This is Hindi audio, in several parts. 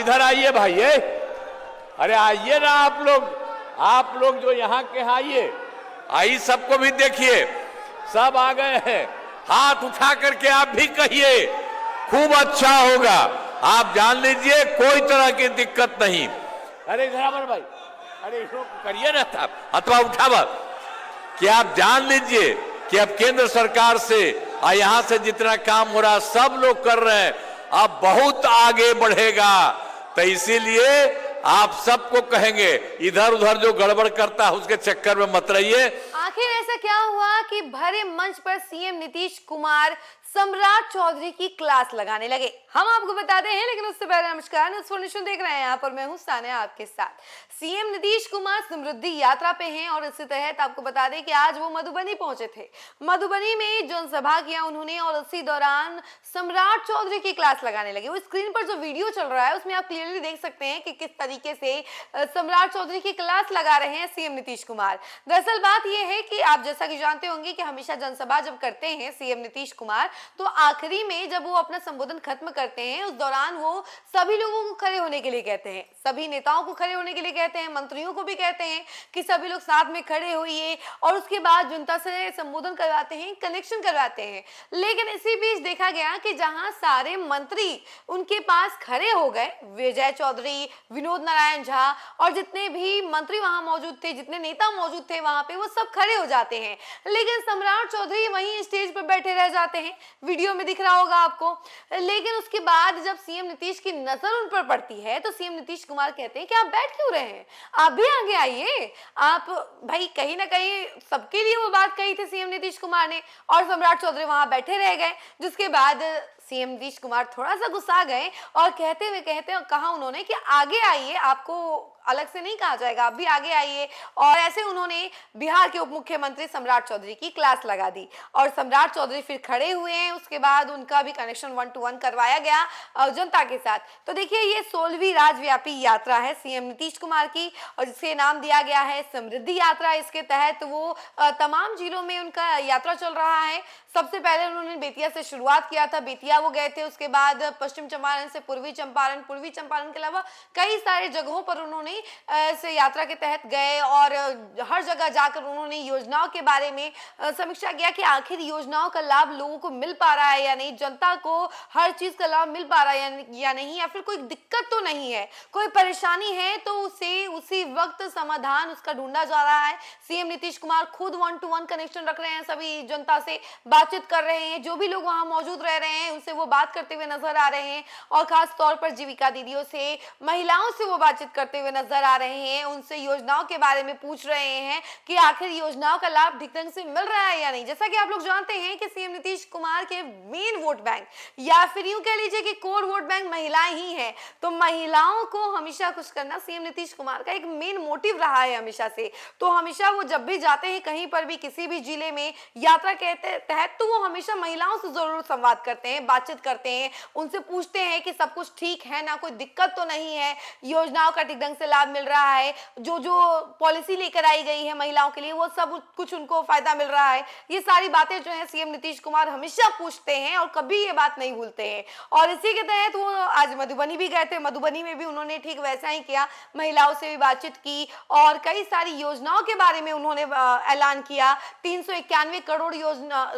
इधर आइए भाई, अरे आइए ना आप लोग जो यहाँ के आइए, आई सबको भी देखिए, सब आ गए हैं। हाथ उठा करके आप भी कहिए खूब अच्छा होगा। आप जान लीजिए कोई तरह की दिक्कत नहीं। अरे इधर भाई, अरे इसको करिए ना था अथवा उठावा कि आप जान लीजिए कि अब केंद्र सरकार से और यहां से जितना काम हो रहा सब लोग कर रहे हैं, अब बहुत आगे बढ़ेगा। तो इसीलिए आप सबको कहेंगे इधर उधर जो गड़बड़ करता है उसके चक्कर में मत रहिए। आखिर ऐसा क्या हुआ कि भरे मंच पर सीएम नीतीश कुमार सम्राट चौधरी की क्लास लगाने लगे? हम आपको बताते हैं, लेकिन उससे पहले नमस्कार, न्यूज़ फॉर नेशन देख रहे हैं। यहाँ पर मैं हूँ सानिया आपके साथ। सीएम नीतीश कुमार समृद्धि यात्रा पे हैं और इसी तहत आपको बता दें कि आज वो मधुबनी पहुंचे थे। मधुबनी में जनसभा किया उन्होंने और इसी दौरान सम्राट चौधरी की क्लास लगाने लगे। वो स्क्रीन पर जो वीडियो चल रहा है उसमें आप क्लियरली देख सकते हैं कि किस तरीके से सम्राट चौधरी की क्लास लगा रहे हैं सीएम नीतीश कुमार। दरअसल बात यह है कि आप जैसा कि जानते होंगे कि हमेशा जनसभा जब करते हैं सीएम नीतीश कुमार, तो आखिरी में जब वो अपना संबोधन खत्म करते हैं उस दौरान वो सभी लोगों को खड़े होने के लिए कहते हैं, सभी नेताओं को खड़े होने के लिए कहते हैं, मंत्रियों को भी कहते हैं कि सभी लोग साथ में खड़े होइए और उसके बाद जनता से संबोधन करवाते हैं, कनेक्शन करवाते हैं। लेकिन इसी बीच देखा गया कि जहां सारे मंत्री उनके पास खड़े हो गए, विजय चौधरी, विनोद नारायण झा और जितने भी मंत्री वहां मौजूद थे, जितने नेता मौजूद थे वहां पे, वो सब खड़े हो जाते हैं, लेकिन सम्राट चौधरी वहीं स्टेज पर बैठे रह जाते हैं। वीडियो में दिख रहा होगा आपको। लेकिन उसके बाद जब सीएम नीतीश की नजर उन पर पड़ती है तो सीएम नीतीश कुमार कहते हैं कि आप बैठ क्यों रहे हैं, आप भी आगे आइए। आप भाई कहीं ना कहीं सबके लिए वो बात कही थी सीएम नीतीश कुमार ने, और सम्राट चौधरी वहां बैठे रह गए। जिसके बाद सीएम नीतीश कुमार थोड़ा सा गुस्सा गए और कहा उन्होंने कि आगे आइए, आपको अलग से नहीं कहा जाएगा, आप भी आगे आइए। और ऐसे उन्होंने बिहार के उप मुख्यमंत्री सम्राट चौधरी की क्लास लगा दी और सम्राट चौधरी फिर खड़े हुए हैं। उसके बाद उनका भी कनेक्शन 1 to 1 करवाया गया जनता के साथ। तो देखिए ये 16वीं राज्यव्यापी यात्रा है सीएम नीतीश कुमार की और जिसे नाम दिया गया है समृद्धि यात्रा। इसके तहत वो तमाम जिलों में उनका यात्रा चल रहा है। सबसे पहले उन्होंने बेतिया से शुरुआत किया था, बेतिया वो गए थे। उसके बाद पश्चिम चंपारण से पूर्वी चंपारण के अलावा कई सारे जगहों पर उन्होंने इस यात्रा के तहत गए और हर जगह जाकर उन्होंने योजनाओं के बारे में समीक्षा किया कि आखिर योजनाओं का लाभ लोगों को मिल पा रहा है या नहीं, जनता को हर चीज का लाभ मिल पा रहा है या नहीं, या फिर कोई दिक्कत तो नहीं है, कोई परेशानी है तो उसे उसी वक्त समाधान उसका ढूंढा जा रहा है। सीएम नीतीश कुमार खुद 1 to 1 कनेक्शन रख रहे हैं, सभी जनता से बातचीत कर रहे हैं, जो भी लोग वहां मौजूद रह रहे हैं उनसे वो बात करते हुए नजर आ रहे हैं और खास तौर पर जीविका दीदियों से, महिलाओं से वो बातचीत करते हुए नजर आ रहे हैं। उनसे योजनाओं के बारे में पूछ रहे हैं कि आखिर योजनाओं का लाभ ठीक ढंग से मिल रहा है या नहीं। जैसा कि आप लोग जानते हैं कि सीएम नीतीश कुमार के मेन वोट बैंक या फिर यूं कह लीजिए कि कोर वोट बैंक महिलाएं ही हैं, तो महिलाओं को हमेशा खुश करना सीएम नीतीश कुमार का एक मेन मोटिव रहा है हमेशा से। तो हमेशा वो जब भी जाते हैं कहीं पर भी, किसी भी जिले में यात्रा के तहत, तो वो हमेशा महिलाओं से जरूर संवाद करते हैं, बातचीत करते हैं, उनसे पूछते हैं कि सब कुछ ठीक है ना, कोई दिक्कत तो नहीं है, योजनाओं का ठीक ढंग से लाभ मिल रहा है, जो पॉलिसी लेकर आई गई है महिलाओं के लिए वो सब कुछ उनको फायदा मिल रहा है। ये सारी बातें जो है सीएम नीतीश कुमार हमेशा पूछते हैं और कभी ये बात नहीं भूलते हैं। और इसी के तहत वो आज मधुबनी भी गए थे। मधुबनी में भी उन्होंने ठीक वैसा ही किया, महिलाओं से भी बातचीत की और कई सारी योजनाओं के बारे में उन्होंने ऐलान किया। 391 करोड़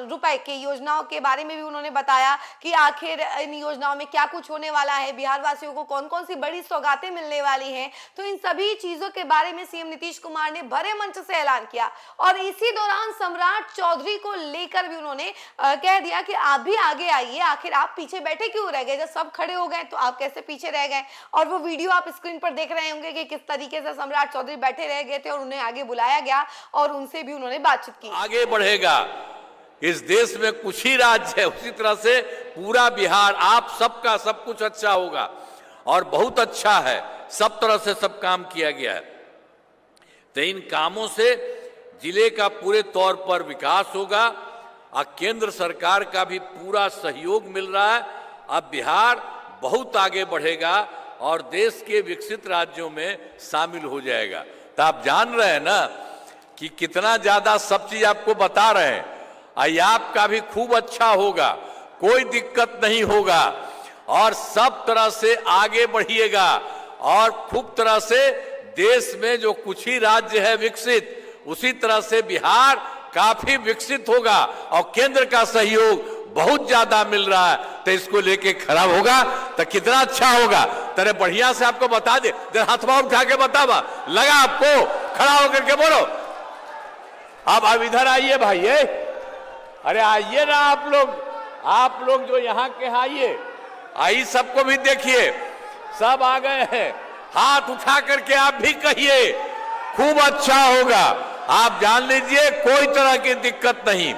रुपए की योजनाओं के बारे में भी उन्होंने बताया कि आखिर इन योजनाओं में क्या कुछ होने वाला है, बिहार वासियों को कौन कौन सी बड़ी सौगातें मिलने वाली हैं। तो इन सभी चीजों के बारे में सीएम नीतीश कुमार ने भरे मंच से ऐलान किया और इसी दौरान सम्राट चौधरी को लेकर भी उन्होंने कह दिया कि आप भी आगे आइए, आखिर आप पीछे बैठे क्यों रह गए, जब सब खड़े हो गए तो आप कैसे पीछे रह गए। और वो वीडियो आप स्क्रीन पर देख रहे होंगे कि किस तरीके से सम्राट चौधरी बैठे रह गए थे और उन्हें आगे बुलाया गया और उनसे भी उन्होंने बातचीत की। आगे बढ़ेगा, इस देश में कुछ ही राज्य है, उसी तरह से पूरा बिहार, आप सबका सब कुछ अच्छा होगा और बहुत अच्छा है, सब तरह से सब काम किया गया है। तो इन कामों से जिले का पूरे तौर पर विकास होगा और केंद्र सरकार का भी पूरा सहयोग मिल रहा है। अब बिहार बहुत आगे बढ़ेगा और देश के विकसित राज्यों में शामिल हो जाएगा। तो आप जान रहे हैं ना कि कितना ज्यादा सब चीज आपको बता रहे हैं। आपका भी खूब अच्छा होगा, कोई दिक्कत नहीं होगा। और सब तरह से आगे बढ़िएगा और खूब तरह से देश में जो कुछ ही राज्य है विकसित, उसी तरह से बिहार काफी विकसित होगा और केंद्र का सहयोग बहुत ज्यादा मिल रहा है, तो इसको लेके खड़ा होगा तो कितना अच्छा होगा। तेरे बढ़िया से आपको बता दे, जरा हाथवा उठा के बतावा, लगा आपको, खड़ा होकर के बोलो। अब इधर आइए भाई, अरे आइए ना आप लोग जो यहाँ के आइए, आई सबको भी देखिए, सब आ गए हैं, हाथ उठा करके आप भी कहिए खूब अच्छा होगा। आप जान लीजिए कोई तरह की दिक्कत नहीं,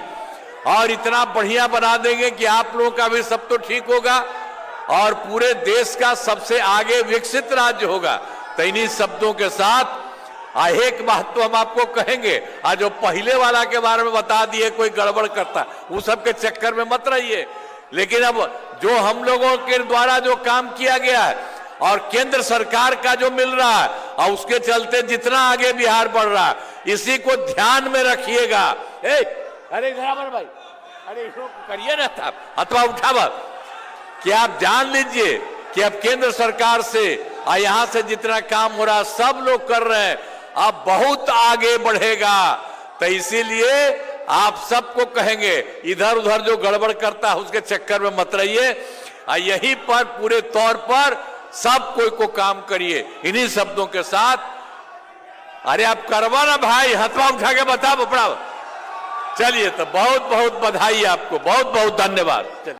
और इतना बढ़िया बना देंगे कि आप लोगों का भी सब तो ठीक होगा और पूरे देश का सबसे आगे विकसित राज्य होगा। तो इन्हीं शब्दों के साथ एक बात तो हम आपको कहेंगे, आज जो पहले वाला के बारे में बता दिए कोई गड़बड़ करता, वो सब के चक्कर में मत रहिए। लेकिन अब जो हम लोगों के द्वारा जो काम किया गया है और केंद्र सरकार का जो मिल रहा है और उसके चलते जितना आगे बिहार बढ़ रहा है, इसी को ध्यान में रखिएगा। अरे घराबर भाई, अरे इसको करिए ना, था अथवा उठावा कि आप जान लीजिए कि अब केंद्र सरकार से और यहां से जितना काम हो रहा है सब लोग कर रहे हैं, अब बहुत आगे बढ़ेगा। तो इसीलिए आप सबको कहेंगे इधर उधर जो गड़बड़ करता है उसके चक्कर में मत रहिए, और यहीं पर पूरे तौर पर सब कोई को काम करिए। इन्हीं शब्दों के साथ अरे आप करवा ना भाई, हथवा उठा के बता बपड़ा। चलिए, तो बहुत बहुत बधाई आपको, बहुत बहुत धन्यवाद।